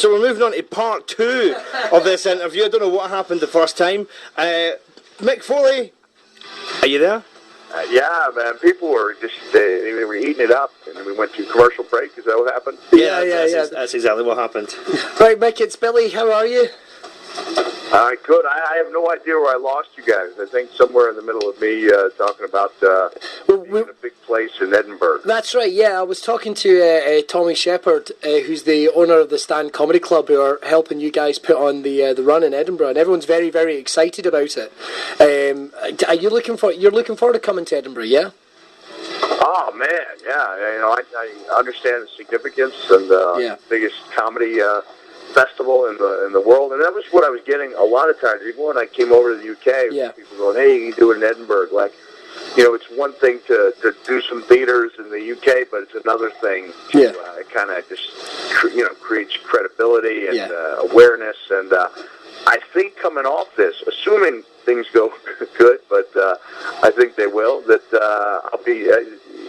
So we're moving on to part 2 of this interview. I don't know what happened the first time. Mick Foley, are you there? Yeah, man. People were just they were eating it up, and then we went to commercial break. Is that what happened? Yeah. That's exactly what happened. Right, Mick, it's Billy. How are you? Good. I have no idea where I lost you guys. I think somewhere in the middle of me talking about being in a big place in Edinburgh. That's right, yeah. I was talking to Tommy Shepherd, who's the owner of the Stand Comedy Club, who are helping you guys put on the run in Edinburgh, and everyone's very, very excited about it. Are you you're looking forward to coming to Edinburgh, yeah? Oh, man, yeah. You know, I understand the significance and biggest comedy festival in the world, and that was what I was getting a lot of times. Even when I came over to the UK, people going, "Hey, you can do it in Edinburgh." Like, you know, it's one thing to do some theaters in the UK, but it's another thing to kind of just creates credibility and awareness. And I think coming off this, assuming things go good, but I think they will. That I'll be.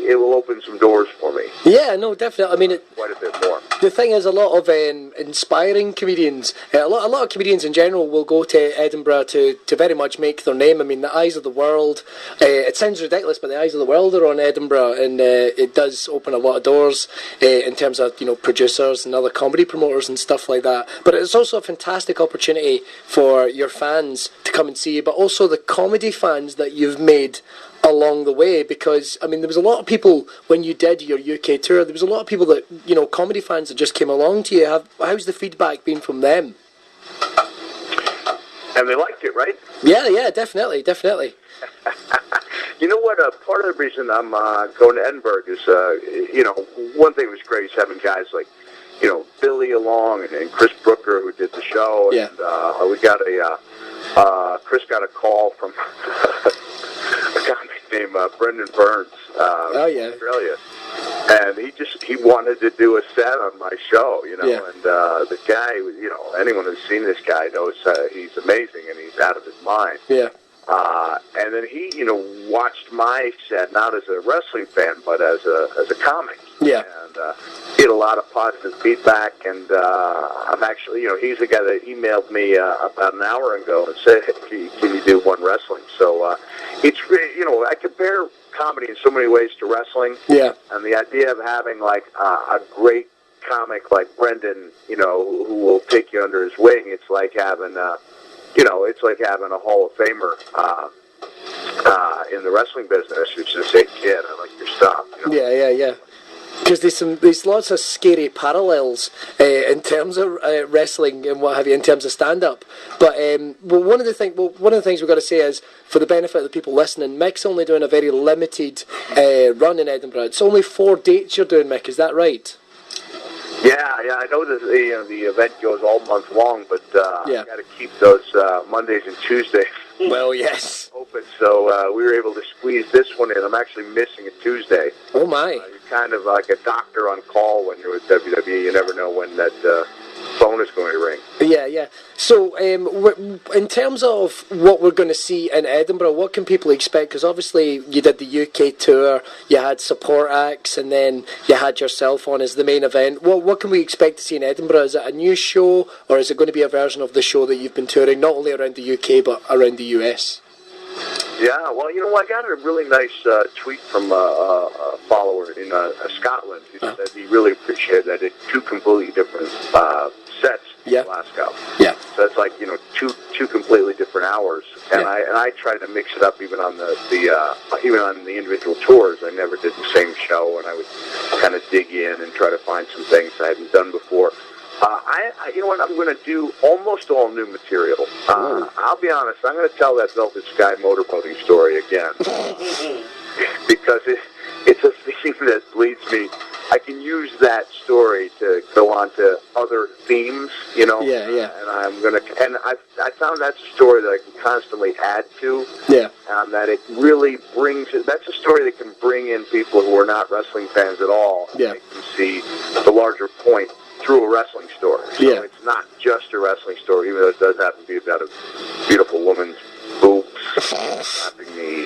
It will open some doors for me. Yeah, no, definitely. I mean, quite a bit more. The thing is, a lot of inspiring comedians, a lot of comedians in general will go to Edinburgh to very much make their name. I mean, the eyes of the world, it sounds ridiculous, but the eyes of the world are on Edinburgh, and it does open a lot of doors in terms of, producers and other comedy promoters and stuff like that. But it's also a fantastic opportunity for your fans to come and see you, but also the comedy fans that you've made along the way, because I mean there was a lot of people when you did your UK tour, there was a lot of people that, comedy fans that just came along to you. How's the feedback been from them? And they liked it, right? Yeah, definitely. You know what, part of the reason I'm going to Edinburgh is, one thing that was great is having guys like, Billy along and Chris Brooker, who did the show, and we got Chris got a call from a guy named Brendan Burns from Australia, and he wanted to do a set on my show, and the guy, anyone who's seen this guy knows he's amazing and he's out of his mind. And then he, watched my set not as a wrestling fan but as a comic. And he had a lot of positive feedback, and I'm actually, he's the guy that emailed me about an hour ago and said, "Can you do one wrestling?" So it's, I compare comedy in so many ways to wrestling. And the idea of having like a great comic like Brendan, who will take you under his wing, it's like having it's like having a Hall of Famer in the wrestling business who's just saying, "Kid, I like your stuff." Yeah. Because there's lots of scary parallels in terms of wrestling and what have you, in terms of stand-up. But one of the things we've got to say is, for the benefit of the people listening, Mick's only doing a very limited run in Edinburgh. It's only 4 dates you're doing, Mick. Is that right? Yeah. I know that the event goes all month long, but I got to keep those Mondays and Tuesdays. Well, yes. Open, so we were able to squeeze this one in. I'm actually missing a Tuesday. Oh my! You're kind of like a doctor on call when you're with WWE. You never know when that phone is going to ring. Yeah. So, in terms of what we're going to see in Edinburgh, what can people expect? Because obviously you did the UK tour, you had support acts, and then you had yourself on as the main event. What can we expect to see in Edinburgh? Is it a new show, or is it going to be a version of the show that you've been touring, not only around the UK, but around the US? Yeah, well, I got a really nice tweet from a follower in Scotland who said he really appreciated that I did 2 completely different sets in Glasgow. So it's like, two completely different hours, and I tried to mix it up even on the even on the individual tours. I never did the same show, and I would kind of dig in and try to find some things I hadn't done before. You know what? I'm going to do almost all new material. I'll be honest. I'm going to tell that Velvet Sky motorboating story again because it's a theme that leads me. I can use that story to go on to other themes, And I'm going to. And I found that's a story that I can constantly add to. That it really brings. That's a story that can bring in people who are not wrestling fans at all. Make them see the larger point through a wrestling story. So it's not just a wrestling story, even though it does happen to be about a beautiful woman's boobs slapping me.